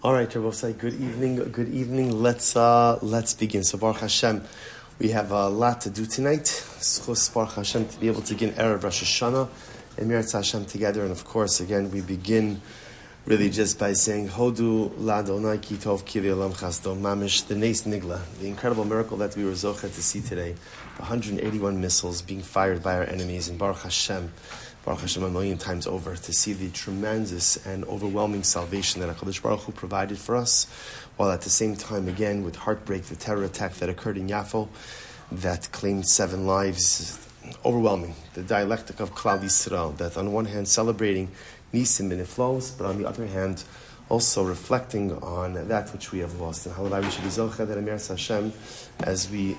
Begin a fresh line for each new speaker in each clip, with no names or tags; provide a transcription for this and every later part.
All right, Rabbi, good evening. Good evening. Let's begin. So Baruch Hashem, we have a lot to do tonight. Schus Baruch Hashem to be able to begin Erev Rosh Hashanah and Meretz Hashem together. And of course, again, we begin really just by saying Hodu Ladonai Ki Tov Ki Le'olam Chasdo Mamish, the Nes Nigla, the incredible miracle that we were zocha to see today. 181 missiles being fired by our enemies, and Baruch Hashem a million times over, to see the tremendous and overwhelming salvation that HaKadosh Baruch Hu provided for us, while at the same time, again, with heartbreak, the terror attack that occurred in Yafo, that claimed 7 lives, overwhelming. The dialectic of Klal Yisrael, that on one hand celebrating Nisim and Iflos, but on the other hand also reflecting on that which we have lost. And Halavai, we should be zocha that Amir Hashem, as we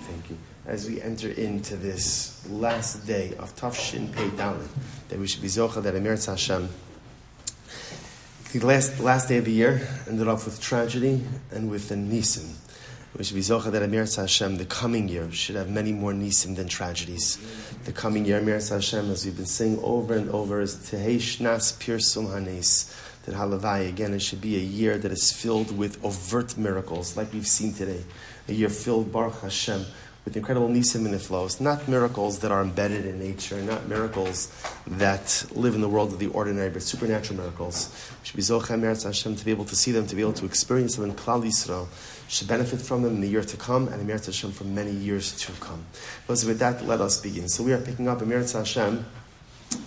enter into this last day of Tafshin Pei Dalet, that we should be zocha that Amir Hashem. The last day of the year ended off with tragedy and with a nisim. We should be zocha that Amir Hashem, the coming year, should have many more nisim than tragedies. The coming year, Amir Hashem, as we've been saying over and over, is Tehei Shnas Pirsum Hanes. That Halavai, again, it should be a year that is filled with overt miracles, like we've seen today. A year filled, Baruch Hashem, with incredible nisim and iflos, not miracles that are embedded in nature, not miracles that live in the world of the ordinary, but supernatural miracles. We should be zocha Meretz Hashem to be able to see them, to be able to experience them in Klal Yisrael, should benefit from them in the year to come, and Meretz Hashem for many years to come. So with that, let us begin. So we are picking up Meretz Hashem.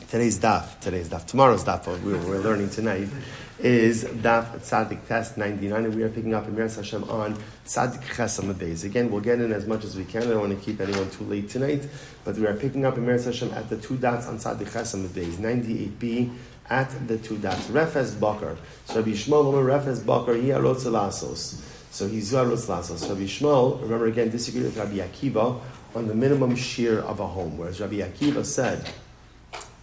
Tomorrow's daf, what we're learning tonight, is Daf Tzadik Test 99, and we are picking up Meretz Hashem on Tzadik Chesam Beis. Again, we'll get in as much as we can. I don't want to keep anyone too late tonight, but we are picking up Meretz Hashem at the 2 dots on Tzadik Chesam Beis, 98b, at the 2 dots. Refes Bakar. So Rabbi Shmuel Refes Bakar, he arotz lasos. So he's arotz lasos. Rabbi Shmuel, remember again, disagreed with Rabbi Akiva on the minimum shiur of a home, whereas Rabbi Akiva said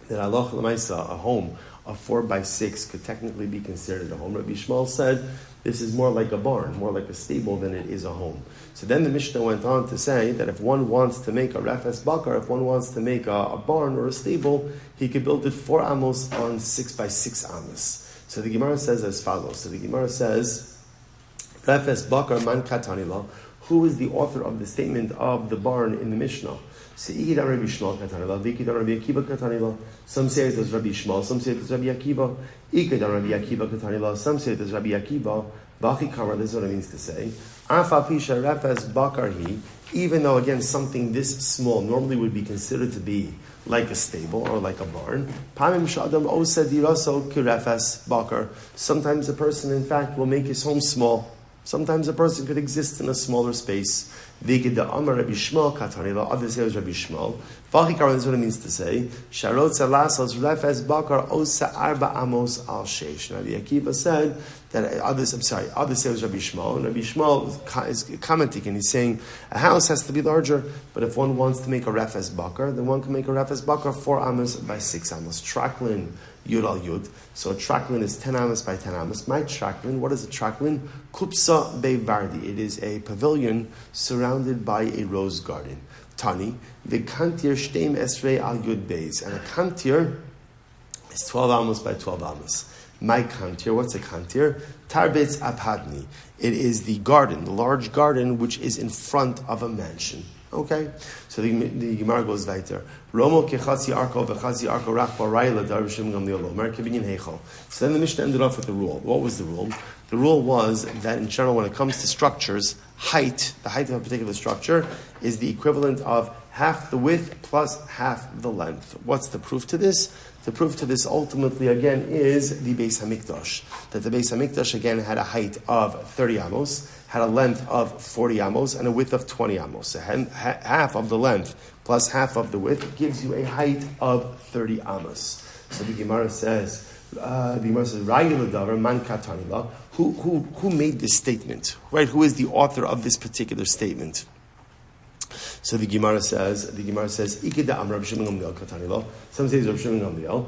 that Allah L'maisa, a home of 4x6 could technically be considered a home. Rabbi Shmuel said this is more like a barn, more like a stable than it is a home. So then the Mishnah went on to say that if one wants to make a refes bakar, if one wants to make a barn or a stable, he could build it 4 amos on 6x6 amos. So the Gemara says as follows. So the Gemara says, refes bakar man katanila. Who is the author of the statement of the barn in the Mishnah? Some say it was Rabbi Shmuel, some say it was Rabbi Akiva. Some say it was Rabbi Akiva. This is what it means to say. Even though, again, something this small normally would be considered to be like a stable or like a barn, sometimes a person, in fact, will make his home small. Sometimes a person could exist in a smaller space. Others say it was Rabbi Shmuel. This is what it means to say. Rabbi Akiva said that others say it was Rabbi Shmuel. And Rabbi Shmuel is commenting and he's saying a house has to be larger, but if one wants to make a refes bakar, then one can make a refes bakar 4 amos by 6 amos. Traklin Yud al Yud. So a traklin is 10 amos by 10 amos. My traklin, what is a traklin? Kupsa Beivardi. It is a pavilion surrounded by a rose garden. Tani, the kantir shteim esrei al Yud Beis. And a kantir is 12 amos by 12 amos. My kantir, what's a kantir? Tarbetz Abhadni. It is the garden, the large garden which is in front of a mansion. Okay, so the Gemara goes weiter. Romo kechatzi arko v'chatzi arko rachba rayla darvishim gamliolo. Merkevin heichal. So then the Mishnah ended off with the rule. What was the rule? The rule was that in general, when it comes to structures, the height of a particular structure is the equivalent of half the width plus half the length. What's the proof to this? The proof to this ultimately, again, is the Beis HaMikdash. That the Beis HaMikdash, again, had a height of 30 amos, had a length of 40 amos, and a width of 20 amos. So half of the length plus half of the width gives you a height of 30 amos. So the Gemara says, man katanila. Who made this statement? Right? Who is the author of this particular statement? So the Gemara says, Ikeda Am Rabbi Shimon Gamliel Katanilo. Some say it's Rabbi Shimon Gamliel.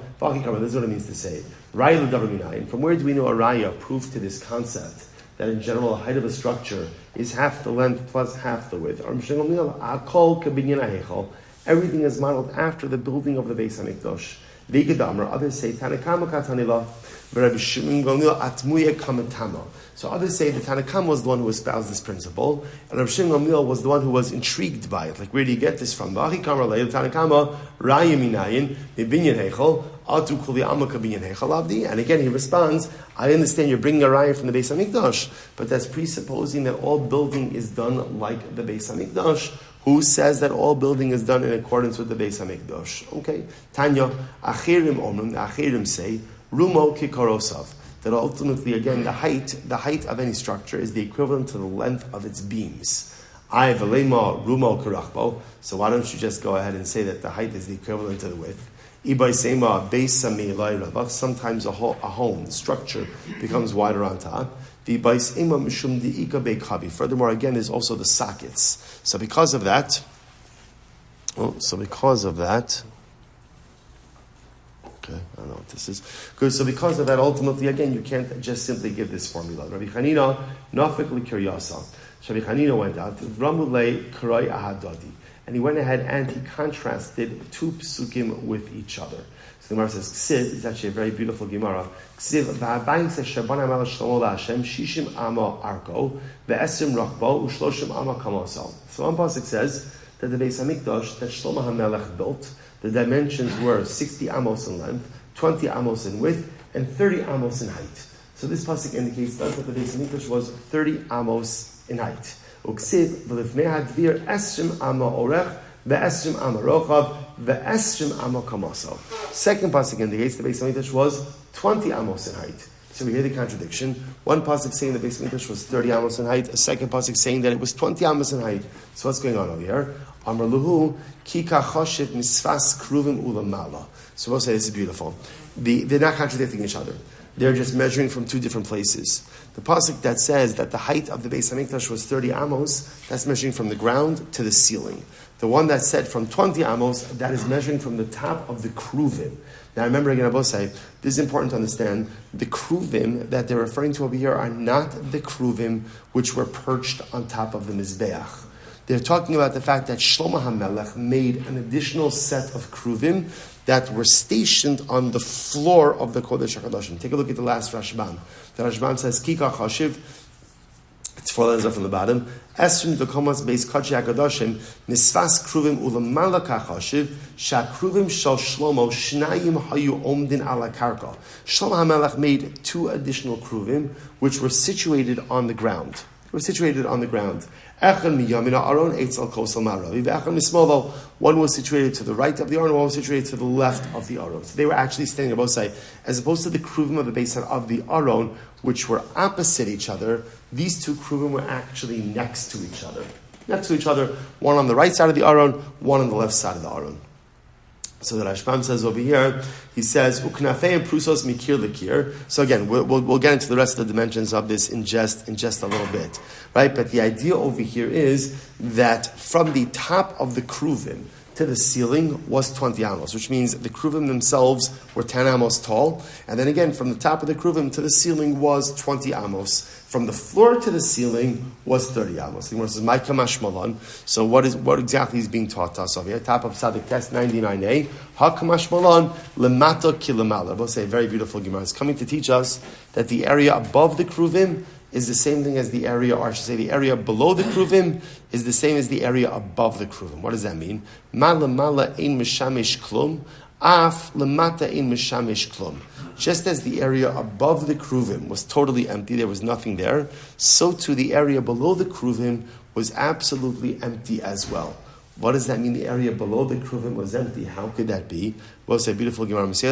This is what it means to say. Raya L'Davar Minayin. From where do we know a raya proof to this concept that in general the height of a structure is half the length plus half the width? Rabbi Shimon Gamliel Akol Kabinyan Ahechol. Everything is modeled after the building of the Beis Hamikdash. Others say Tanakama Katanila, Rabbi Shmuel Atmuye Kamatama. So others say the Tanakama was the one who espoused this principle, and Rabbi Shmuel was the one who was intrigued by it. Like, where do you get this from? Tanakama Rayaminayin Binyan Hechel Atu Kuli Amaka Binyan Hechel Abdi. And again, he responds, I understand you're bringing a raya from the Beis Hamikdash, but that's presupposing that all building is done like the Beis Hamikdash. Who says that all building is done in accordance with the Beis Hamikdash? Okay, Tanya Achirim Omrim. The Achirim say Rumo Kikarosav. That ultimately, again, the height of any structure is the equivalent to the length of its beams. I velema rumo karachbo. So why don't you just go ahead and say that the height is the equivalent to the width? Sometimes a home structure becomes wider on top. Furthermore, again, there's also the sockets. So because of that. Okay, I don't know what this is. Good. So because of that, ultimately, again, you can't just simply give this formula. Rabbi Chanina, Nafik L'Kiryasa. Rabbi Chanina went out, Ramulei Karai Ahadadi. And he went ahead and he contrasted two psukim with each other. So the Gemara says, Ksiv, it's actually a very beautiful Gemara. Ksiv, V'abayim says, Shabban Amal Shlomo La'Hashem, Shishim Ama Arko, Ve'esim Rachbo, Ushloshim Ama Kamosal. So one pasuk says that the Beis Hamikdash that Shlomo HaMelech built, the dimensions were 60 amos in length, 20 amos in width, and 30 amos in height. So this pasuk indicates that the Beis Hamikdash was 30 amos in height. Uksiv v'lifnei hadvir esrim ama orech ve'esrim ama rochav ve'esrim ama kamasav. Second pasuk indicates the Beis Hamikdash was 20 amos in height. So we hear the contradiction. One pasuk saying the Beis Hamikdash was 30 amos in height. A second pasuk saying that it was 20 amos in height. So what's going on over here? Amar luhu kika choshev misfas kruvim ulamala. So we'll say this is beautiful. They're not contradicting each other. They're just measuring from two different places. The pasuk that says that the height of the Beis Hamikdash was 30 amos, that's measuring from the ground to the ceiling. The one that said from 20 amos, that is measuring from the top of the kruvim. Now remember again, I will say, this is important to understand, the kruvim that they're referring to over here are not the kruvim which were perched on top of the Mizbeach. They're talking about the fact that Shlomo HaMelech made an additional set of kruvim that were stationed on the floor of the Kodesh HaKadoshim. Take a look at the last Rashban. The Rashban says, Kika Chashiv, it's 4 letters up from the bottom, Esrim V'komas Beis Kodesh HaKadoshim, Misfas kruvim ulamala kachashiv, Shakruvim shal Shlomo, Shnayim hayu omdin ala karka. Shlomo HaMelech made 2 additional kruvim, which were situated on the ground. One was situated to the right of the Aron, one was situated to the left of the Aron. So they were actually standing on both sides. As opposed to the kruvim of the base of the Aron, which were opposite each other, these 2 kruvim were actually next to each other. One on the right side of the Aron, one on the left side of the Aron. So the Rashbam says over here, he says, "Uknafei and prusos mikir lekir." So again, we'll get into the rest of the dimensions of this in just a little bit, right? But the idea over here is that from the top of the kruvim to the ceiling was 20 amos, which means the kruvim themselves were 10 amos tall, and then again from the top of the kruvim to the ceiling was 20 amos. From the floor to the ceiling was 30 amos. The Gemara says, "My kamash malan." So what exactly is being taught to us over here? Top of Tzadik Test 99a. Ha kamash malan lemata kilamala. We'll say a very beautiful Gemara. It's coming to teach us that the area above the kruvim is the same thing as the area, or I should say the area below the kruvim is the same as the area above the kruvim. What does that mean? Mala mala ein mishamish klum, af lemata ein mishamish klum. Just as the area above the kruvim was totally empty, there was nothing there, so too the area below the kruvim was absolutely empty as well. What does that mean? The area below the kruvim was empty. How could that be? Well, it's a beautiful Gemara. We have a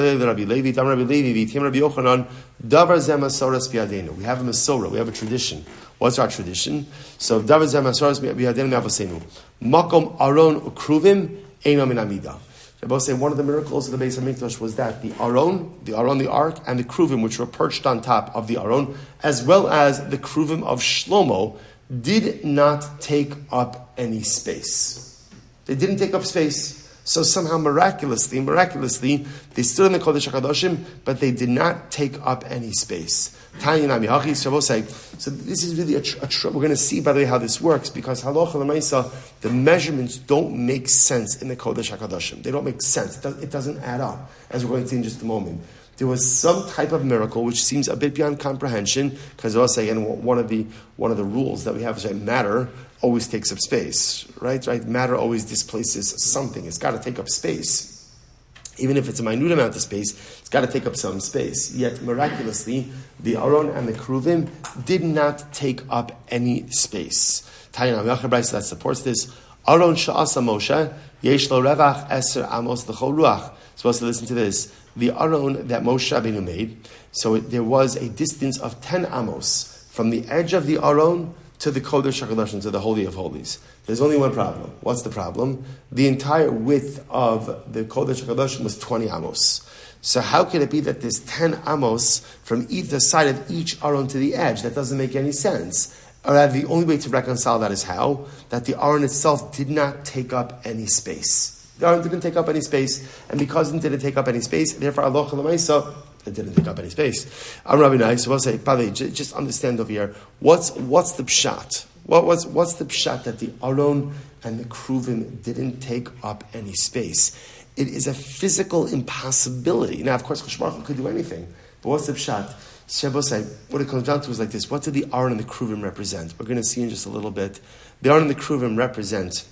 Masorah, we have a tradition. What's our tradition? So, Davar zeh Masoras biyadenu me'avosenu. Makom aron ukruvim eino min amida. I both say one of the miracles of the Beis Hamikdash was that the Aron, the Ark, and the Kruvim, which were perched on top of the Aron, as well as the Kruvim of Shlomo, did not take up any space. They didn't take up space. So somehow miraculously, they stood in the Kodesh HaKadoshim, but they did not take up any space. So this is really we're going to see, by the way, how this works, because halacha l'maisa, the measurements don't make sense in the Kodesh HaKadoshim. They don't make sense. It doesn't add up, as we're going to see in just a moment. There was some type of miracle which seems a bit beyond comprehension, because also, again, one of the rules that we have is that matter always takes up space, right? Matter always displaces something. It's got to take up space. Even if it's a minute amount of space, it's got to take up some space. Yet, miraculously, the Aron and the Kruvim did not take up any space. That supports this. Aron sha'asa Moshe, yesh lo revach eser amos l'chol ruach. Supposed to listen to this. The Aron that Moshe Rabbeinu made, so there was a distance of 10 amos from the edge of the Aron to the Kodesh HaKadoshim, to the Holy of Holies. There's only one problem. What's the problem? The entire width of the Kodesh HaKadoshim was 20 amos. So how could it be that there's 10 amos from either side of each Aron to the edge? That doesn't make any sense. Or the only way to reconcile that is how? That the Aron itself did not take up any space. The Aron didn't take up any space, and because it didn't take up any space, therefore Allah Chalamaysa, it didn't take up any space. I'm Rabbi Nai, so we'll say, just understand over here, what's the pshat? What's the pshat that the Aron and the Kruvim didn't take up any space? It is a physical impossibility. Now, of course, Chosh Baruch Hu could do anything, but what's the pshat? Shabbosai, what it comes down to is like this. What do the Aron and the Kruvim represent? We're going to see in just a little bit. The Aron and the Kruvim represent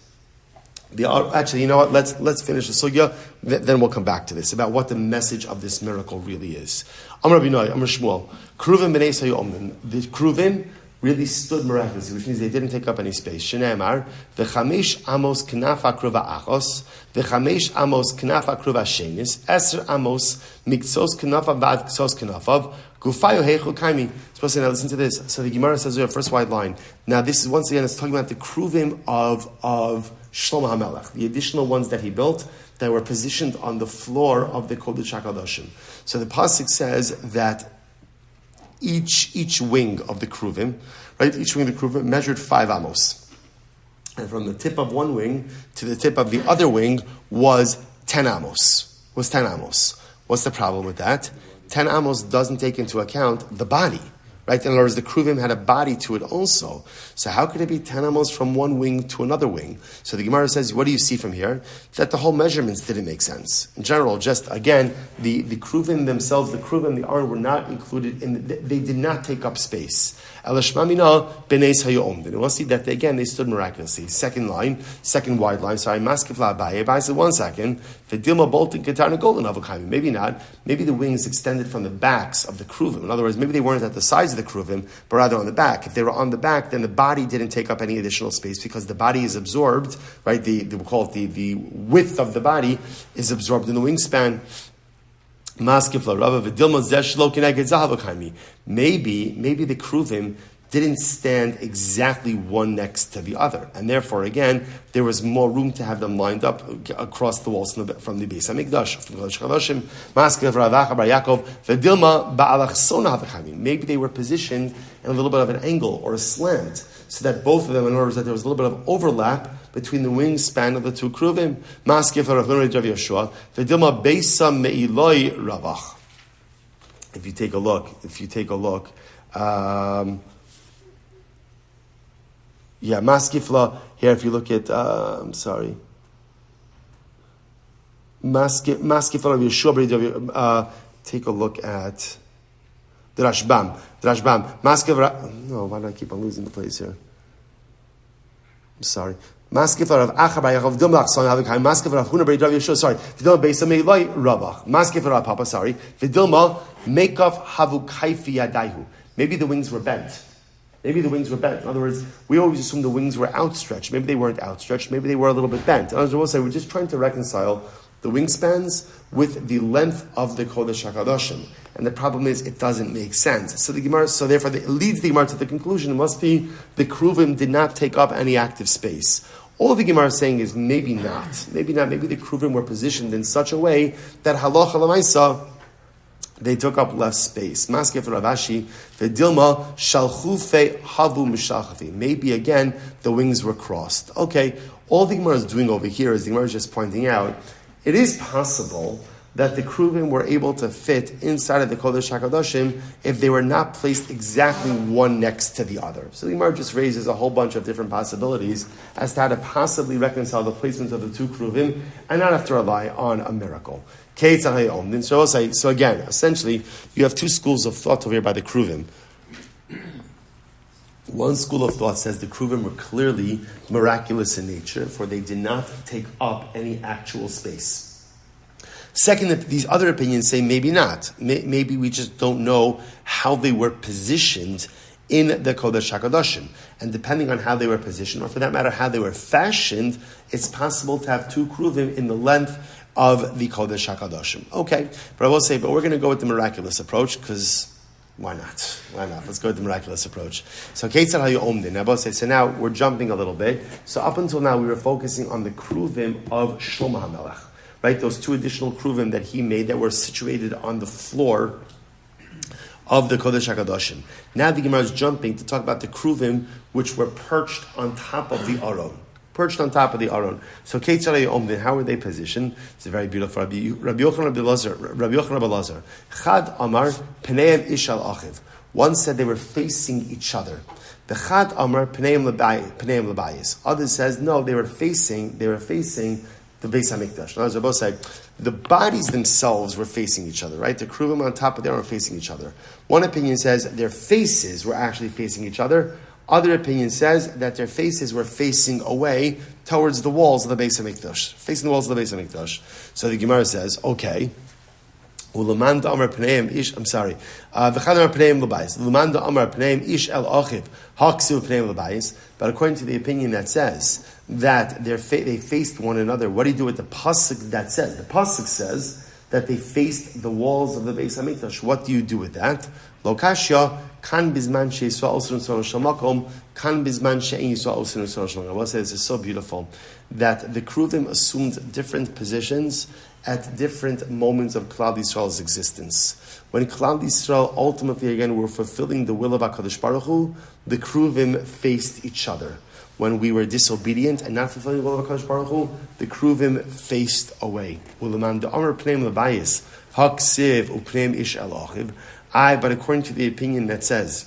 actually, you know what? Let's finish the sugya. Then we'll come back to this about what the message of this miracle really is. Amar Rabbi Noi, Amar Shmuel, Kruvim b'nei Sayu Omnim. The Kruvim really stood miraculously, which means they didn't take up any space. Shnei Amar, v'chamesh amos knafa kruva achos, v'chamesh amos knafa kruva shenis, eser amos miksos knafa vad ksos knafav, gufayu heichu kaimi. Supposed to now listen to this. So the Gemara says, first wide line. Now this is once again, it's talking about the Kruvim of Shlomo HaMelech, the additional ones that he built that were positioned on the floor of the Kodesh HaKadoshim. So the pasuk says that each wing of the Kruvim, right? Each wing of the Kruvim measured 5 amos, and from the tip of one wing to the tip of the other wing was 10 amos. What's the problem with that? 10 amos doesn't take into account the body. Right? In other words, the Kruvim had a body to it also. So how could it be 10 amos from one wing to another wing? So the Gemara says, what do you see from here? That the whole measurements didn't make sense. In general, just again, the Kruvim themselves, the Kruvim, the Aron were not included they did not take up space. Elashmamina b'nei Sayu Omdim. And we'll see that they stood miraculously. Second wide line. Sorry, Maskefla Abaye. Abaye said, 1 second. The Dilma bolting Katarna golden avokami. Maybe not. Maybe the wings extended from the backs of the Kruvim. In other words, maybe they weren't at the sides of the Kruvim, but rather on the back. If they were on the back, then the body didn't take up any additional space because the body is absorbed, right? We'll call it the width of the body is absorbed in the wingspan. Maybe the Kruvim didn't stand exactly one next to the other, and therefore, again, there was more room to have them lined up across the walls from the Beis Hamikdash, from the Kodesh HaKadoshim. Maybe they were positioned in a little bit of an angle or a slant, so that both of them, in order that there was a little bit of overlap between the wingspan of the two Kruvim. If you take a look, Maskifla, here if you look at, Maskifla of Yeshua, take a look at the Rashbam. Maskifla, no, why do I keep on losing the place here? I'm sorry. Maskifla of Achabayach of Dumlach, son of Havik, Maskifla of Huna B'Rav Yeshua, sorry. Vidilma Beisamei Loi Rabach. Maskifla of Papa, sorry. Vidilma, Mekaf Havu Kaifi Yadaihu. Maybe the wings were bent. In other words, we always assume the wings were outstretched. Maybe they weren't outstretched. Maybe they were a little bit bent. In other words, we'll say we're just trying to reconcile the wingspans with the length of the Kodesh HaKadoshim. And the problem is, it doesn't make sense. So therefore, it leads the Gemara to the conclusion, it must be the Kruvim did not take up any active space. All the Gemara is saying is maybe not. Maybe the Kruvim were positioned in such a way that halacha l'maisa, they took up less space. Maskef Ravashi, Vedilma, Shalchufe Havu Mishachavi. Maybe again, the wings were crossed. Okay, All the Gemara is doing over here is the Gemara is just pointing out, it is possible that the kruvim were able to fit inside of the Kodesh HaKadoshim if they were not placed exactly one next to the other. So the Gemara just raises a whole bunch of different possibilities as to how to possibly reconcile the placement of the two kruvim and not have to rely on a miracle. So again, essentially, you have two schools of thought over here by the kruvim. One school of thought says the kruvim were clearly miraculous in nature, for they did not take up any actual space. Second, these other opinions say maybe not. Maybe we just don't know how they were positioned in the Kodesh HaKadoshim. And depending on how they were positioned, or for that matter, how they were fashioned, it's possible to have two kruvim in the length of the Kodesh HaKadoshim. Okay, but I will say, but we're going to go with the miraculous approach, because why not? Why not? Let's go with the miraculous approach. So, so now we're jumping a little bit. So up until now, we were focusing on the kruvim of Shlomo HaMelech. Right, those two additional kruvim that he made that were situated on the floor of the Kodesh HaKadoshim. Now the Gemara is jumping to talk about the kruvim which were perched on top of the Aron. Perched on top of the Aron. So, how were they positioned? It's a very beautiful Rabbi Yochanan Rabbi Lazar. Chad Amar Pneim Ish al Achiv. One said they were facing each other. The Chad Amar Pneim Labayis. Others says no, they were facing the Beis HaMikdash. Now, as Rabbi said, the bodies themselves were facing each other, right? The kruvim on top of them were facing each other. One opinion says their faces were actually facing each other. Other opinion says that their faces were facing away towards the walls of the Beis HaMikdash. Facing the walls of the Beis HaMikdash. So the Gemara says, okay, Ulamanda Amar Pneim Ish, I'm sorry. V'chad Amar Pneim L'bayis. Ulamanda Amar Pneim Ish El Achiv. Haksiu Pneim L'bayis. But according to the opinion that says that they faced one another, what do you do with the pasuk that says? The pasuk says that they faced the walls of the Beis HaMikdash. What do you do with that? Lo kashya kan bizman she'yisrael osir n'sorah shamakom kan bizman she'ein yisrael osir n'sorah shamakom. I will say this is so beautiful that the kruvim assumed different positions at different moments of Klal Yisrael's existence. When Klal Yisrael ultimately again were fulfilling the will of HaKadosh Baruch Hu, the kruvim faced each other. When we were disobedient and not fulfilling the will of HaKadosh Baruch Hu, the kruvim faced away. But according to the opinion that says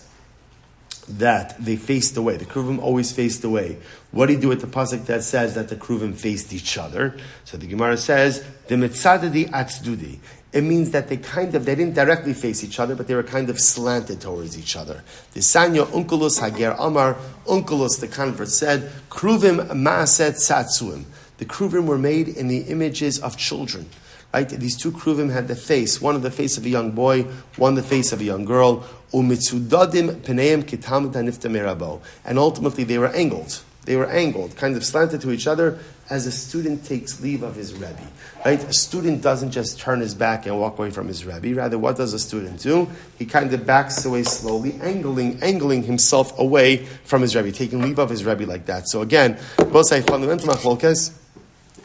that they faced away, the kruvim always faced away. What do you do with the pasuk that says that the kruvim faced each other? So the Gemara says, the metzadadi atzdudi. It means that they didn't directly face each other, but they were kind of slanted towards each other. The Sanya Unculus Hager Amar, Unculus, the convert, said, Kruvim Maaset Satsuim. The kruvim were made in the images of children. Right? These two kruvim had the face, one of the face of a young boy, one the face of a young girl. Umitsudadim Peneim Kitam Tanifta Merabo. And ultimately they were angled. They were angled, kind of slanted to each other as a student takes leave of his Rebbe. Right? A student doesn't just turn his back and walk away from his Rebbe. Rather, what does a student do? He kind of backs away slowly, angling himself away from his Rebbe, taking leave of his Rebbe like that. So again, both say fundamental machlokes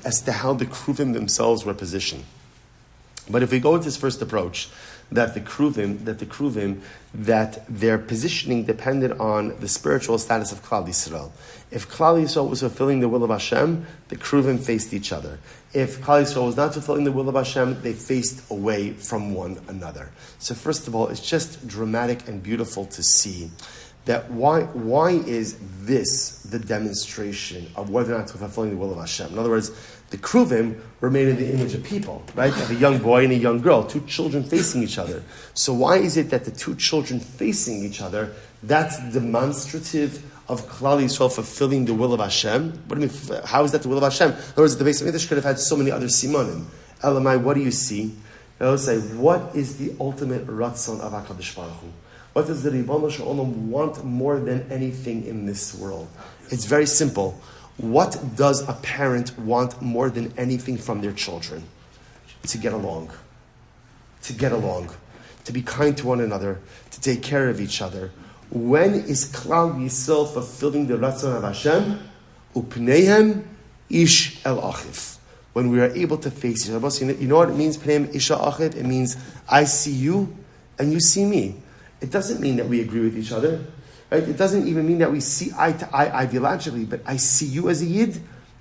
as to how the kruvim themselves were positioned. But if we go with this first approach, that their positioning depended on the spiritual status of Klal Yisrael. If Klal Yisrael was fulfilling the will of Hashem, the kruvim faced each other. If Klal Yisrael was not fulfilling the will of Hashem, they faced away from one another. So first of all, it's just dramatic and beautiful to see that why is this the demonstration of whether or not we're fulfilling the will of Hashem? In other words, the kruvim were made in the image of people, right? Of a young boy and a young girl, two children facing each other. So why is it that the two children facing each other, that's demonstrative of Klal Yisrael fulfilling the will of Hashem? What do you mean? How is that the will of Hashem? In other words, the Beis HaMikdash could have had so many other simonim. Elamai, what do you see? I would say, what is the ultimate ratzon of HaKadosh Baruch Hu? What does the Ribono Shel Olam want more than anything in this world? It's very simple. What does a parent want more than anything from their children? To get along. To get along. To be kind to one another. To take care of each other. When is Klal Yisrael fulfilling the Ratzon of Hashem? Upneihem ish el achiv. When we are able to face each other. You know what it means, Pneihem ish el achiv? It means, I see you and you see me. It doesn't mean that we agree with each other. Right? It doesn't even mean that we see eye to eye ideologically, but I see you as a Yid,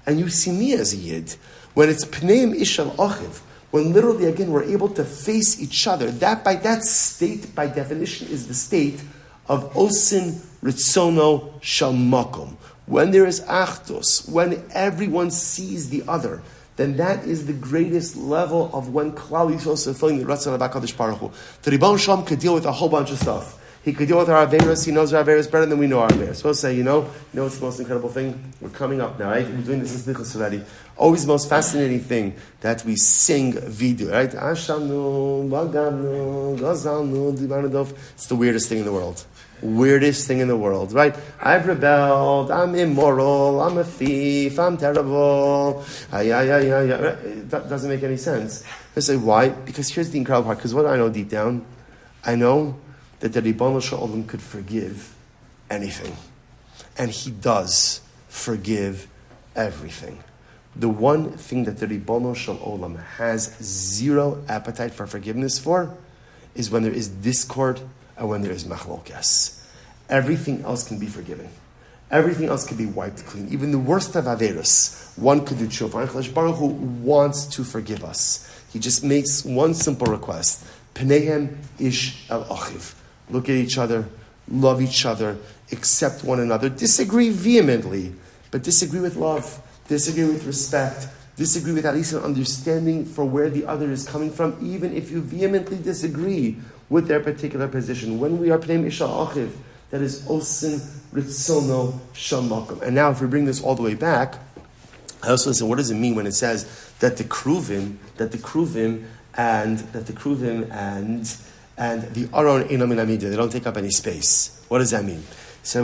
and you see me as a Yid, when it's Pneim Ish Al Achiv, when literally, again, we're able to face each other, that state, by definition, is the state of Osin Ritzono Shal Makom. When there is Achdus, when everyone sees the other, then that is the greatest level of when Klal Yisrael is fulfilling the Ratzon HaKadosh Baruch Hu. The Ribbon Shalom could deal with a whole bunch of stuff. He could deal with our Averos. He knows our Averos better than we know our Averos. So we'll say, you know what's the most incredible thing? We're coming up now, right? We're doing this in Slichus already. Always the most fascinating thing that we sing vidu, right? Ashanu, Baganu, Gazalnu, Dibanadov. It's the weirdest thing in the world. Weirdest thing in the world, right? I've rebelled, I'm immoral, I'm a thief, I'm terrible. That doesn't make any sense. I say, why? Because here's the incredible part. Because what do I know deep down? I know that the Ribbon Shalom could forgive anything. And he does forgive everything. The one thing that the Ribbon Shalom has zero appetite for forgiveness for is when there is discord and when there is machlokes. Everything else can be forgiven. Everything else can be wiped clean. Even the worst of Averos, one could do tshuva. HaKadosh Baruch Hu wants to forgive us. He just makes one simple request. Pneihem ish el achiv. Look at each other, love each other, accept one another, disagree vehemently, but disagree with love, disagree with respect, disagree with at least an understanding for where the other is coming from, even if you vehemently disagree with their particular position. When we are Pnei Isha Achiv, that is Osin Ritzono Shamakum. And now if we bring this all the way back, I also listen, what does it mean when it says that the Kruvim and the Aron Einam Min Amida, they don't take up any space. What does that mean? So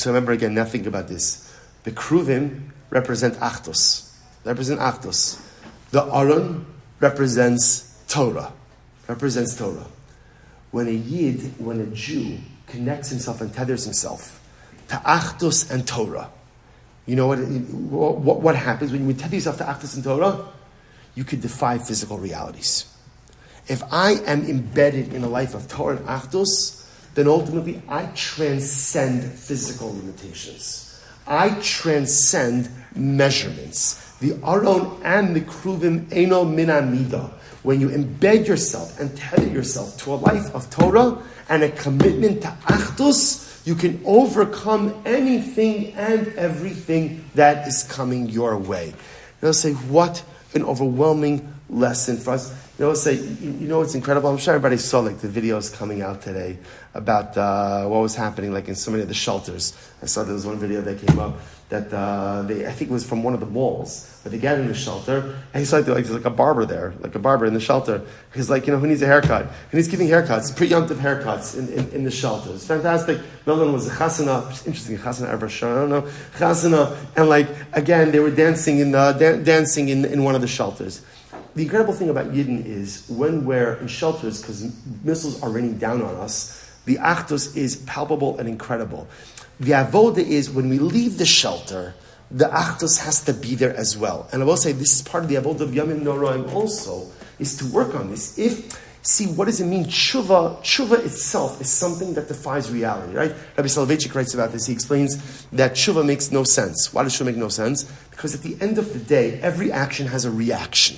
remember again, now think about this. The Kruvim represent Achdus. The Aron represents Torah. When a Jew connects himself and tethers himself to Achdus and Torah, you know what happens when you tether yourself to Achdus and Torah? You could defy physical realities. If I am embedded in a life of Torah and Achdus, then ultimately I transcend physical limitations. I transcend measurements. The Aron and the Kruvim Eino Min Amida. When you embed yourself and tether yourself to a life of Torah and a commitment to Achdus, you can overcome anything and everything that is coming your way. They'll say, what an overwhelming lesson for us. It's incredible. I'm sure everybody saw the videos coming out today about what was happening in so many of the shelters. I saw there was one video that came up that I think it was from one of the malls, but they got in the shelter and he saw there's a barber there, a barber in the shelter. He's who needs a haircut? And he's giving haircuts, pre-emptive haircuts in the shelter. It's fantastic. Another one was a chasana, interesting, chasana ever shown, I don't know, chasana, and again they were dancing in one of the shelters. The incredible thing about Yidden is when we're in shelters, because missiles are raining down on us, the Achdus is palpable and incredible. The avoda is when we leave the shelter, the Achdus has to be there as well. And I will say this is part of the avoda of Yamim Noraim also, is to work on this. What does it mean? Tshuva itself is something that defies reality, right? Rabbi Soloveitchik writes about this. He explains that tshuva makes no sense. Why does tshuva make no sense? Because at the end of the day, every action has a reaction.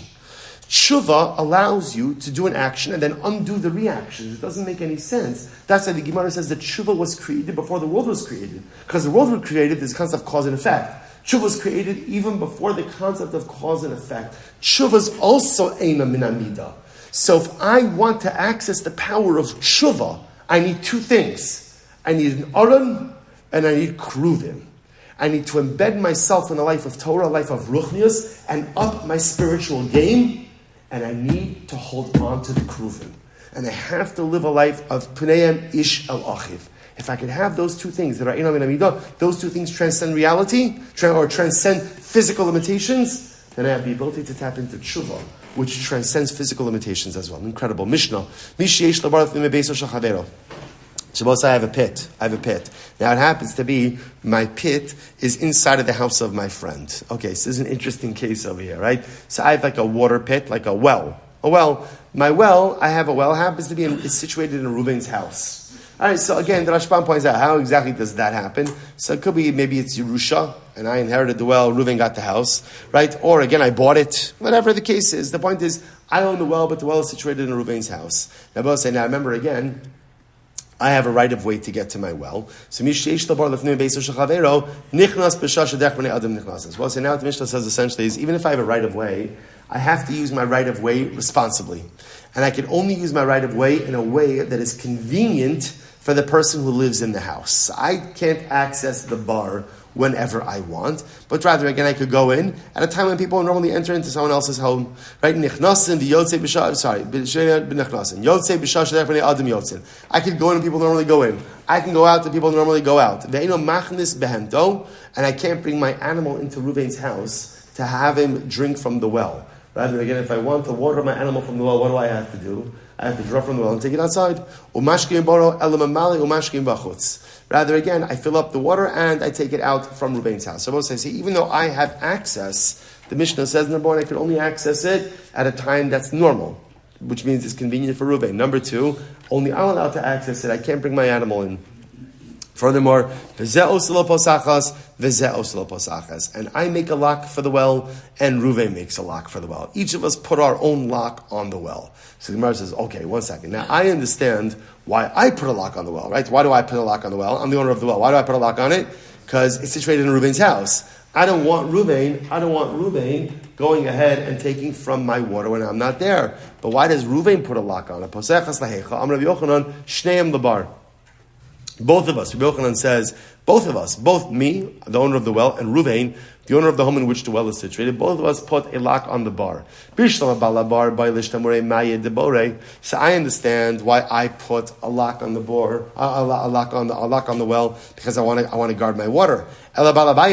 Tshuva allows you to do an action and then undo the reactions. It doesn't make any sense. That's why the Gemara says that tshuva was created before the world was created. Because the world was created, there's a concept of cause and effect. Tshuva was created even before the concept of cause and effect. Tshuva is also eina min amida. So if I want to access the power of tshuva, I need two things. I need an aron and I need kruvim. I need to embed myself in a life of Torah, a life of ruchnius, and up my spiritual game. And I need to hold on to the kruvim. And I have to live a life of pneim ish el achiv. If I can have those two things that are einam min amidah, those two things transcend reality, or transcend physical limitations, then I have the ability to tap into tshuva, which transcends physical limitations as well. Incredible. Mishnah. Shabbos, I have a pit. Now it happens to be my pit is inside of the house of my friend. Okay, so this is an interesting case over here, right? So I have a water pit, like a well. I have a well, happens to be is situated in Reuben's house. All right, so again, the Rashbam points out, how exactly does that happen? So it could be, maybe it's Yerusha, and I inherited the well, Reuven got the house, right? Or again, I bought it. Whatever the case is, the point is, I own the well, but the well is situated in Reuven's house. Now, both say, now remember again, I have a right of way to get to my well. So Mishyesh Labar Lefnim Beiso Shechavero Nichnas B'Shash Adech B'nei Adam Nichnas. Well, so now what the Mishnah says essentially is, even if I have a right of way, I have to use my right of way responsibly. And I can only use my right of way in a way that is convenient for the person who lives in the house. I can't access the bar whenever I want, but rather, again, I could go in at a time when people normally enter into someone else's home. Right? Nichnasin v'yotzei b'shah, sorry, b'nichnasin. Yotzei b'shah shadech b'nei adam yotzin. I could go in and people normally go in. I can go out and people normally go out. Ve'eno machnis behemto, and I can't bring my animal into Reuven's house to have him drink from the well. Rather, again, if I want to water my animal from the well, what do I have to do? I have to draw from the well and take it outside. Rather, again, I fill up the water and I take it out from Reuven's house. So I say, even though I have access, the Mishnah says, number one, I can only access it at a time that's normal, which means it's convenient for Reuven. Number two, only I'm allowed to access it. I can't bring my animal in. Furthermore, and I make a lock for the well, and Reuven makes a lock for the well. Each of us put our own lock on the well. So the Gemara says, okay, 1 second. Now, I understand why I put a lock on the well, right? Why do I put a lock on the well? I'm the owner of the well. Why do I put a lock on it? Because it's situated in Reuven's house. I don't want Reuven going ahead and taking from my water when I'm not there. But why does Reuven put a lock on it? Both of us, Rabbi Yochanan says, both me, the owner of the well, and Reuven, the owner of the home in which the well is situated, both of us put a lock on the bar. So I understand why I put a lock on the bar, a lock on the well, because I want to guard my water. But why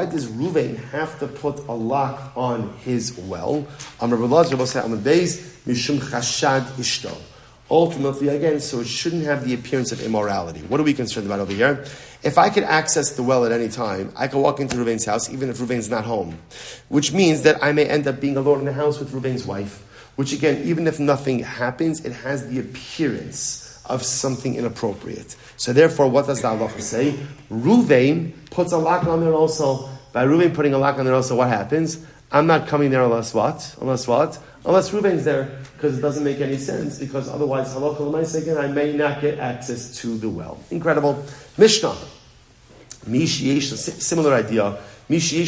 does Reuven have to put a lock on his well? Ultimately, again, so it shouldn't have the appearance of immorality. What are we concerned about over here? If I could access the well at any time, I could walk into Reuven's house, even if Reuven's not home. Which means that I may end up being alone in the house with Reuven's wife. Which again, even if nothing happens, it has the appearance of something inappropriate. So therefore, what does the halacha say? Reuven puts a lock on there also. By Reuven putting a lock on there also, what happens? I'm not coming there unless what? Unless Reuven's there, because it doesn't make any sense, because otherwise, halacha l'maaseh, again, I may not get access to the well. Incredible. Mishnah. Similar idea. We'll say,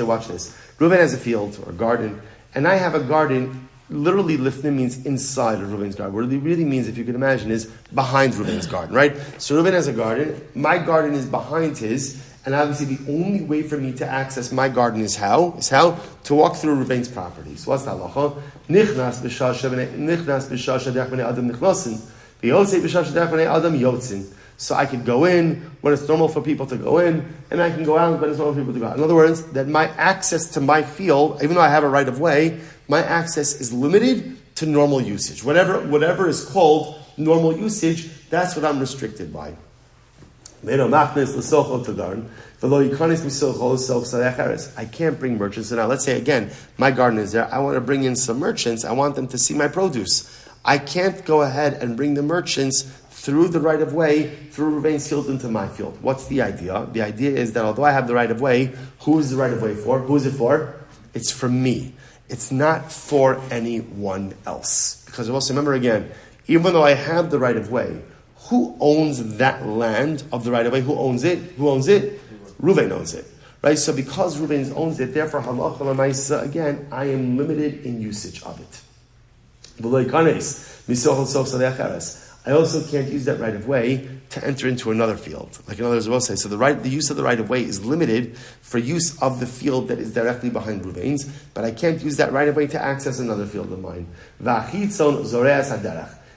watch this. Reuven has a field or a garden, and I have a garden. Literally, lifnim means inside of Reuven's garden. What it really means, if you can imagine, is behind Reuven's garden, right? So Reuven has a garden. My garden is behind his. And obviously, the only way for me to access my garden is how? To walk through Reuven's property. So what's the halacha? Nichnas b'shasha dech b'nei adam nichnasin. V'yotzei b'shasha dech b'nei adam yotzin. So I could go in when it's normal for people to go in, and I can go out when it's normal for people to go out. In other words, that my access to my field, even though I have a right of way, my access is limited to normal usage. Whatever is called normal usage, that's what I'm restricted by. I can't bring merchants. So now, let's say again, my garden is there. I want to bring in some merchants. I want them to see my produce. I can't go ahead and bring the merchants through the right of way, through Reuven's field into my field. What's the idea? The idea is that although I have the right of way, who is the right of way for? Who is it for? It's for me. It's not for anyone else. Because also remember again, even though I have the right of way, who owns that land of the right of way? Who owns it? Reuven owns it. Right? So because Reuven owns it, therefore, halacha l'maaseh, again, I am limited in usage of it. I also can't use that right of way to enter into another field. Like in other words, we'll say, so the use of the right of way is limited for use of the field that is directly behind Reuven's, but I can't use that right of way to access another field of mine.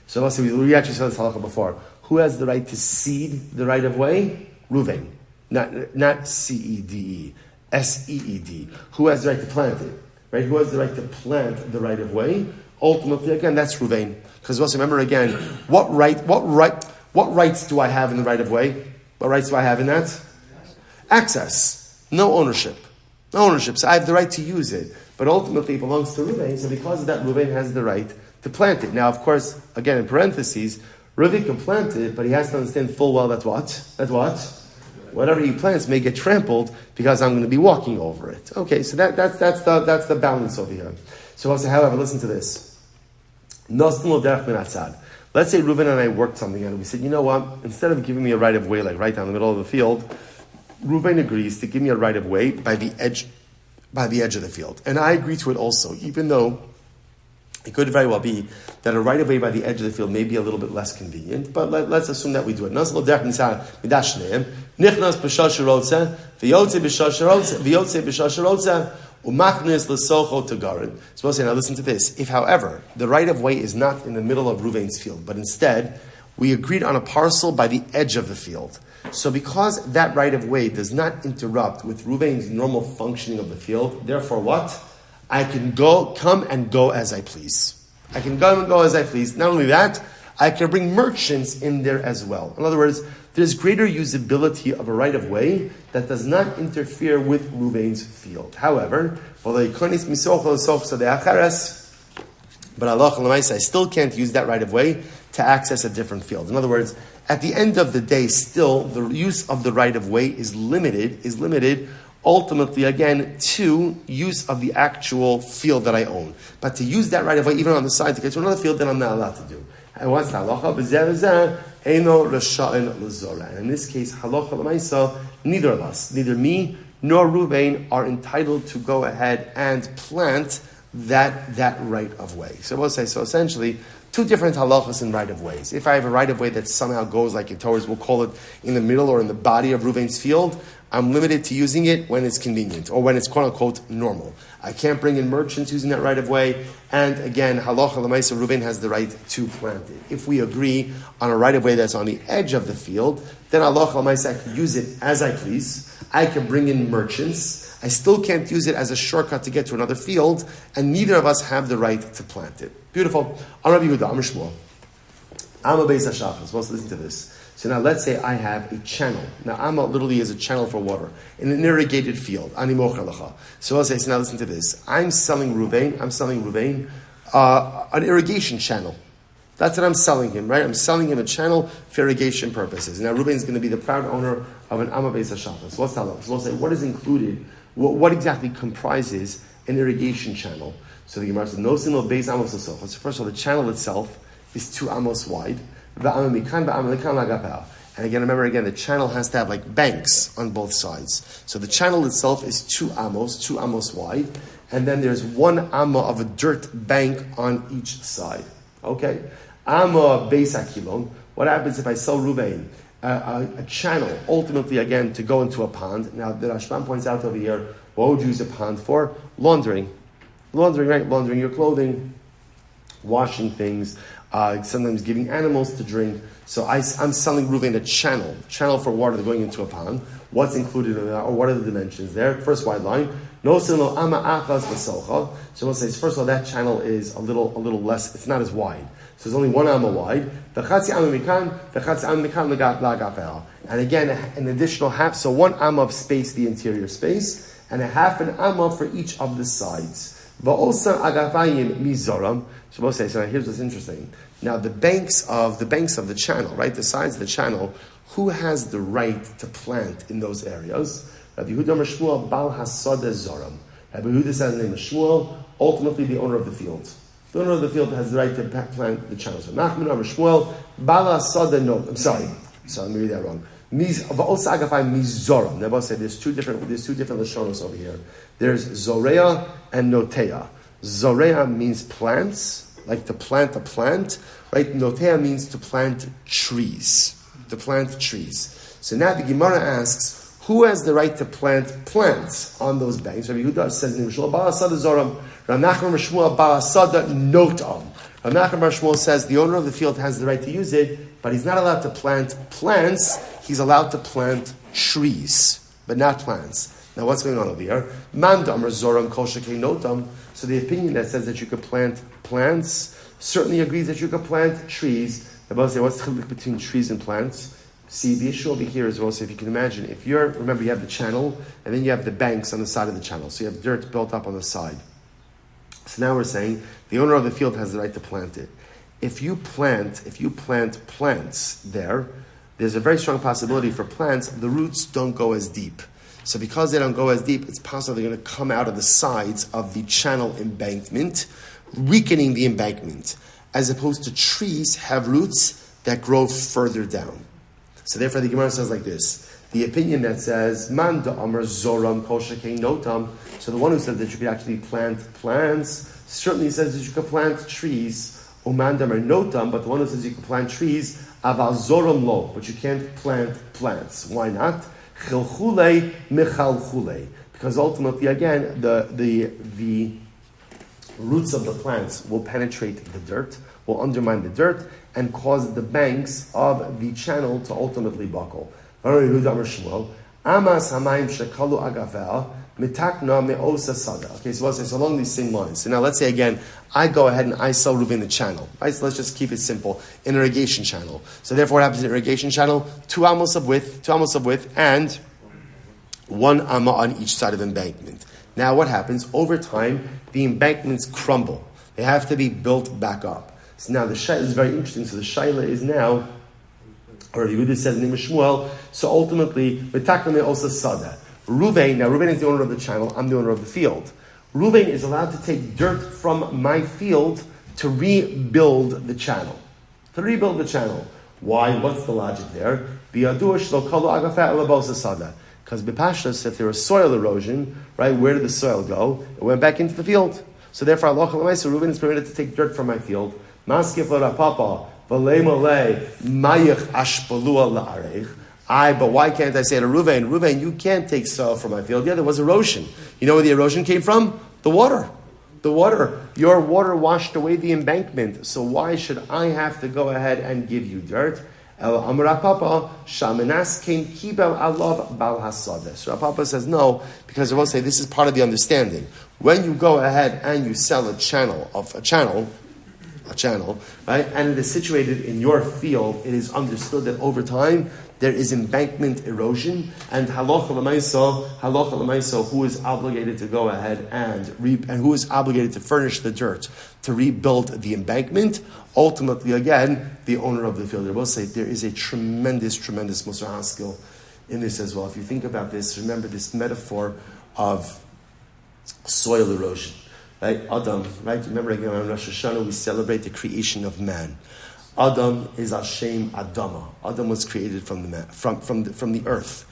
So let's say we actually saw this halacha before. Who has the right to seed the right of way? Reuven. Not C-E-D-E. S-E-E-D. Who has the right to plant it? Right? Who has the right to plant the right of way? Ultimately, again, that's Reuven. Because also remember again, what rights do I have in the right of way? What rights do I have in that? Access. No ownership. So I have the right to use it. But ultimately it belongs to Reuven. So because of that, Reuven has the right to plant it. Now, of course, again, in parentheses, Reuven can plant it, but he has to understand full well that's what? Whatever he plants may get trampled because I'm going to be walking over it. Okay, so that's the balance over here. So also, however, listen to this. Let's say Reuven and I worked something and we said, you know what? Instead of giving me a right of way, like right down the middle of the field, Reuven agrees to give me a right of way by the edge of the field. And I agree to it also, even though it could very well be that a right of way by the edge of the field may be a little bit less convenient, but let's assume that we do it. So now listen to this. If, however, the right of way is not in the middle of Reuven's field, but instead we agreed on a parcel by the edge of the field. So because that right of way does not interrupt with Reuven's normal functioning of the field, therefore what? I can come and go as I please. I can come and go as I please. Not only that, I can bring merchants in there as well. In other words, there's greater usability of a right of way that does not interfere with Reuven's field. However, but I still can't use that right of way to access a different field. In other words, at the end of the day, still the use of the right of way is limited ultimately, again, to use of the actual field that I own. But to use that right of way, even on the side, to get to another field, then I'm not allowed to do. And what's the halacha? And in this case, halacha l'maisa, neither of us, neither me nor Reuven, are entitled to go ahead and plant that right of way. So we'll say, so essentially, two different halachas in right of ways. If I have a right of way that somehow goes like it towards, we'll call it in the middle or in the body of Reuven's field, I'm limited to using it when it's convenient or when it's quote unquote normal. I can't bring in merchants using that right of way. And again, halacha l'maisa, Reuven has the right to plant it. If we agree on a right of way that's on the edge of the field, then halacha l'maisa, I can use it as I please. I can bring in merchants. I still can't use it as a shortcut to get to another field, and neither of us have the right to plant it. Beautiful. I'm Rabbi Yehuda, I'm Shmuel. I'm a Beis HaShachar. Supposed to listen to this. So now let's say I have a channel. Now Amma literally is a channel for water in an irrigated field. Ani mocher lecha. So I'll say, so now listen to this. I'm selling Reuven an irrigation channel. That's what I'm selling him, right? I'm selling him a channel for irrigation purposes. Now Reuven is going to be the proud owner of an Amma Beis HaShachar. So what's that? So we'll say, what is included? What exactly comprises an irrigation channel? So the Gemara says, no single Beis Amos l'socha. So first of all, the channel itself is 2 amos wide. And again, remember the channel has to have like banks on both sides. So the channel itself is 2 amos wide, and then there's 1 amma of a dirt bank on each side. Okay? Amma beis hakilon. What happens if I sell Reuven a channel, ultimately again to go into a pond? Now the Rashbam points out over here, what would you use a pond for? Laundering, right? Laundering your clothing, washing things. Sometimes giving animals to drink. So I'm selling Reuven a channel for water going into a pond. What's included in that, or what are the dimensions there? First wide line. No sino ama achas v'socha. So we'll say, first of all, that channel is a little less. It's not as wide. So it's only 1 amma wide. V'chatzi amma mikan lagafel. And again, an additional half. So 1 amma of space, the interior space, and a half an amma for each of the sides. Va'osa agafayim mizoram. So we'll say, so here's what's interesting. Now the banks of the channel, right? The sides of the channel, who has the right to plant in those areas? Rabbi Yehuda Shmuel Bal Hasada Zoram. Rabbi Yehuda says the name of Shmuel, ultimately the owner of the field. The owner of the field has the right to plant the channel. So Nachman Rabbi Shmuel Bal Hasada no. I'm sorry, let me read that wrong. Va'osa agafayim mizoram. Now say there's two different lashonos over here. There's Zorea and Notea. Zorea means plants, like to plant a plant, right? Notea means to plant trees. So now the Gemara asks, who has the right to plant plants on those banks? Rabbi Yehuda says, Rav Nachman Shmuel Balasada Notam. Rav Nachman Shmuel says the owner of the field has the right to use it, but he's not allowed to plant plants. He's allowed to plant trees, but not plants. Now what's going on over here? Mandam Zoram Kol Shekei Notam. So the opinion that says that you could plant plants certainly agrees that you could plant trees. The Bava say, what's the difference between trees and plants? See, the issue over here is also, if you can imagine, remember you have the channel, and then you have the banks on the side of the channel. So you have dirt built up on the side. So So now we're saying the owner of the field has the right to plant it. If you plant plants there's a very strong possibility for plants, the roots don't go as deep. So because they don't go as deep, it's possible they're going to come out of the sides of the channel embankment, weakening the embankment, as opposed to trees have roots that grow further down. So therefore the Gemara says like this, the opinion that says, Man da amar zoram kol shekein notam, so the one who says that you could actually plant plants, certainly says that you could plant trees, uman da amar notam, but the one who says you can plant trees, aval zoram lo, but you can't plant plants. Why not? Chilchulei michalchulei. Because ultimately, again, the roots of the plants will penetrate the dirt, will undermine the dirt, and cause the banks of the channel to ultimately buckle. Okay, so we'll say, so along these same lines. So now let's say again, I go ahead and I sell Reuven the channel. Right? So let's just keep it simple. An irrigation channel. So therefore what happens in an irrigation channel? 2 amos of width, and 1 amma on each side of the embankment. Now what happens? Over time, the embankments crumble. They have to be built back up. So now the shaila is very interesting. So the shaila is now, or Yehuda says in Rabbi Shmuel, so ultimately, V'takname osa sada. Reuven is the owner of the channel, I'm the owner of the field. Reuven is allowed to take dirt from my field to rebuild the channel. Why? What's the logic there? Because b'pashtus, if there was soil erosion, right, where did the soil go? It went back into the field. So therefore, Allah Reuven is permitted to take dirt from my field. But why can't I say to Reuven, you can't take soil from my field? Yeah, there was erosion. You know where the erosion came from? The water. Your water washed away the embankment. So why should I have to go ahead and give you dirt? So Papa says no, because I will say this is part of the understanding. When you go ahead and you sell a channel, right, and it is situated in your field, it is understood that over time there is embankment erosion, and halacha l'maisa, who is obligated to go ahead and who is obligated to furnish the dirt to rebuild the embankment? Ultimately, again, the owner of the field. I will say there is a tremendous Musar Haskell in this as well. If you think about this, remember this metaphor of soil erosion. Right, Adam. Right, remember again on Rosh Hashanah we celebrate the creation of man. Adam is Hashem Adama. Adam was created from the man, from the earth.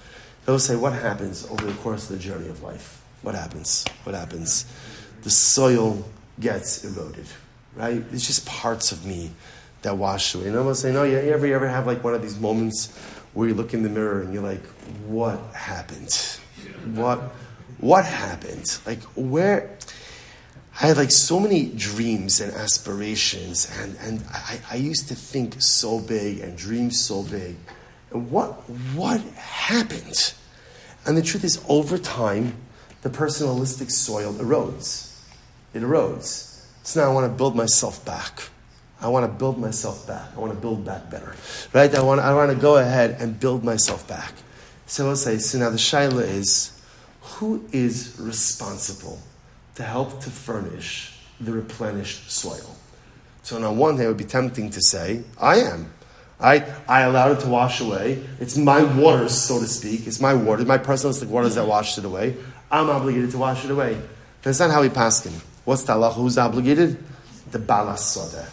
They'll say, what happens over the course of the journey of life? What happens? The soil gets eroded. Right, it's just parts of me that wash away. And I will say, no, you ever have like one of these moments where you look in the mirror and you're like, what happened? What happened? Like where? I had like so many dreams and aspirations, and I used to think so big and dream so big. And what happened? And the truth is, over time, the personalistic soil erodes. It erodes. So now I want to build myself back. I want to build back better. Right? I want to go ahead and build myself back. So I'll say, so now the shaila is, who is responsible to help to furnish the replenished soil? So on one hand, it would be tempting to say, I am. I allowed it to wash away. It's my waters, so to speak. It's my water, my personalistic waters that washed it away. I'm obligated to wash it away. That's not how we paskin. What's the halacha? Who's obligated? The balas soda.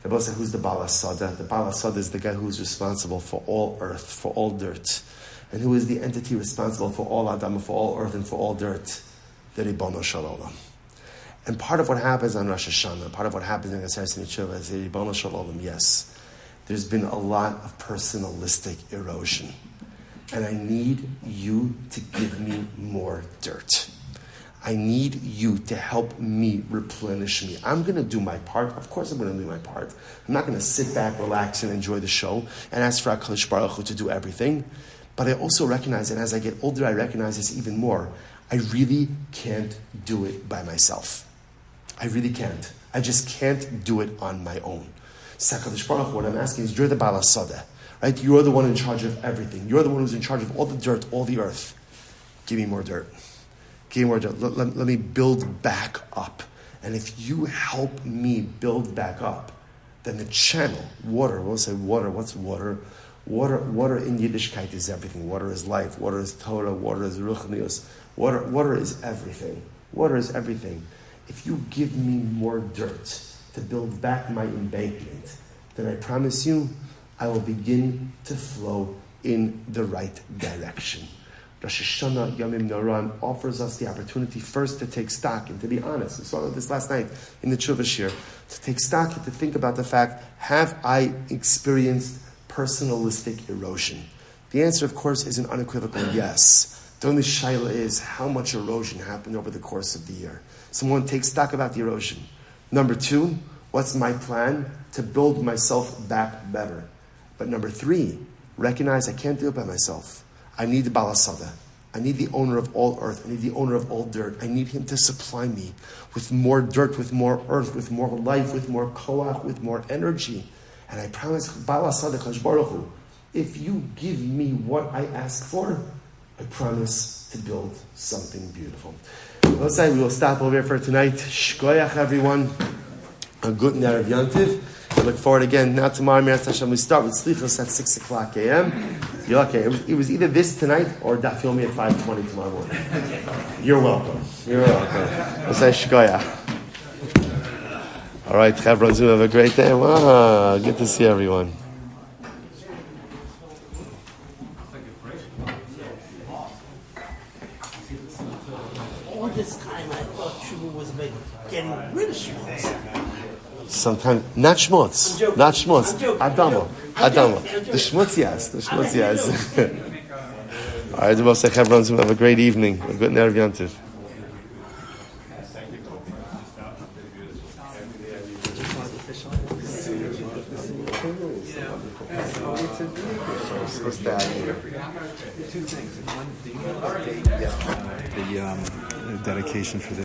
They both say, who's the balas soda? The balas soda is the guy who's responsible for all earth, for all dirt. And who is the entity responsible for all Adam, for all earth, and for all dirt? The Ribono Shel Olam. And part of what happens on Rosh Hashanah, part of what happens in Aseret Mitzvah is the Ribono Shel Olam. Yes, there's been a lot of personalistic erosion. And I need you to give me more dirt. I need you to help me replenish me. I'm going to do my part. Of course I'm going to do my part. I'm not going to sit back, relax, and enjoy the show and ask for HaKadosh Baruch Hu to do everything. But I also recognize, and as I get older, I recognize this even more, I really can't do it by myself. I really can't. I just can't do it on my own. So HaKadosh Baruch Hu, what I'm asking is, you're the Baal HaSadeh, right? You're the one in charge of everything. You're the one who's in charge of all the dirt, all the earth. Give me more dirt. Give me more dirt. Let me build back up. And if you help me build back up, then the channel, water, we'll say water, what's water? Water in Yiddishkeit is everything. Water is life, water is Torah, water is Ruchnius. Water is everything. Water is everything. If you give me more dirt to build back my embankment, then I promise you, I will begin to flow in the right direction. Rosh Hashanah Yomim Noran offers us the opportunity first to take stock and to be honest. We saw this last night in the Tshuva shiur. To take stock and to think about the fact, have I experienced personalistic erosion? The answer, of course, is an unequivocal yes. The only shaila is how much erosion happened over the course of the year. Someone takes stock about the erosion. Number 2, what's my plan to build myself back better? But number 3, recognize I can't do it by myself. I need the Balasada. I need the owner of all earth. I need the owner of all dirt. I need him to supply me with more dirt, with more earth, with more life, with more koach, with more energy. And I promise, Balasada Kadosh Baruch Hu, if you give me what I ask for, I promise to build something beautiful. Let's say we will stop over here for tonight. Shkoyach, everyone. A good Erev Yontiv. I look forward again. Now tomorrow, Meretz Hashem, we start with Slichos at 6 o'clock a.m. You're okay. It was either this tonight or Daf Yomi at 5:20 tomorrow morning. You're welcome. You're welcome. Let's say Shkoyach. All right, Chevron Zoom, have a great day. Wow, good to see everyone.
All this time I thought Shmuel was getting rid of Shmuel.
Sometimes, not Shmutz. Not Shmutz. Adamo. The Shmutz, yes. The Shmutz, yes. All right, we'll say Chevron Zoom, have a great evening. A good Erev Yontiv.
The dedication for the